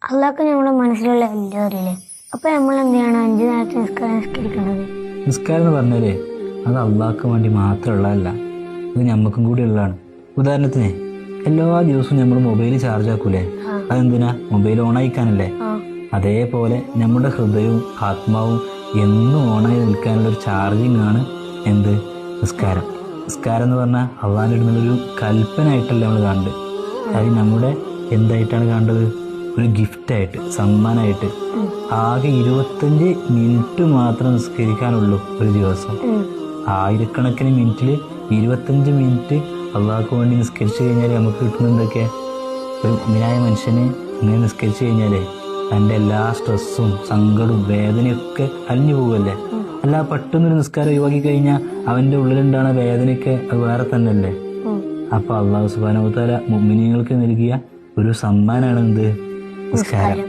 അള്ളാഹ്ക്ക് നമ്മുടെ മനസ്സിലുള്ള എല്ലാം അറിയില്ലേ? അപ്പൊ നമ്മൾ എന്ത് ചെയ്യണം? 5 നേരത്തെ നിസ്കരിക്കേണ്ടത്. നിസ്കാരം എന്ന് പറഞ്ഞാലേ അത് അള്ളാഹ്ക്ക് വേണ്ടി മാത്രമുള്ളതല്ല, അത് ഞമ്മക്കും കൂടി ഉള്ളതാണ്. ഉദാഹരണത്തിന് എല്ലാ ദിവസവും നമ്മൾ മൊബൈൽ ചാർജ് ആക്കൂലേ? അതെന്തിനാ? മൊബൈൽ ഓണായിക്കാനല്ലേ? അതേപോലെ നമ്മുടെ ഹൃദയവും ആത്മാവും എന്നും ഓണായി നിൽക്കാനുള്ള ഒരു ചാർജിങ് ആണ് എന്ത്? നിസ്കാരം. നിസ്കാരം എന്ന് പറഞ്ഞാൽ അള്ളാഹിൻ്റെ അടുത്തുള്ളൊരു കൽപ്പനയായിട്ടല്ല നമ്മൾ കാണേണ്ടത്. അത് നമ്മുടെ എന്തായിട്ടാണ് കാണേണ്ടത്? ഒരു ഗിഫ്റ്റായിട്ട്, സമ്മാനമായിട്ട്. ആകെ 25 മിനിറ്റ് മാത്രം നിസ്കരിക്കാനുള്ളൂ ഒരു ദിവസം. ആയിരക്കണക്കിന് മിനിറ്റിൽ 25 മിനിറ്റ് അള്ളാഹ്ക്ക് വേണ്ടി നിസ്കരിച്ചു കഴിഞ്ഞാൽ നമുക്ക് കിട്ടുന്ന എന്തൊക്കെ? ഒരു മുഅ്മിനായ മനുഷ്യന് ഇങ്ങനെ നിസ്കരിച്ചു കഴിഞ്ഞാലേ തൻ്റെ എല്ലാ സ്ട്രെസ്സും സങ്കടവും വേദനയൊക്കെ അലിഞ്ഞു പോവല്ലേ? അല്ല, പെട്ടെന്നൊരു നിസ്കാരം ഒഴിവാക്കി കഴിഞ്ഞാൽ അവൻ്റെ ഉള്ളിലുണ്ടാകുന്ന വേദനയൊക്കെ അത് വേറെ തന്നെയല്ലേ? അപ്പൊ അള്ളാഹു സുബ്ഹാനഹു വ തആല മുഅ്മിനീങ്ങൾക്ക് നൽകിയ ഒരു സമ്മാനമാണ് എന്ത്? നിസ്കാരം.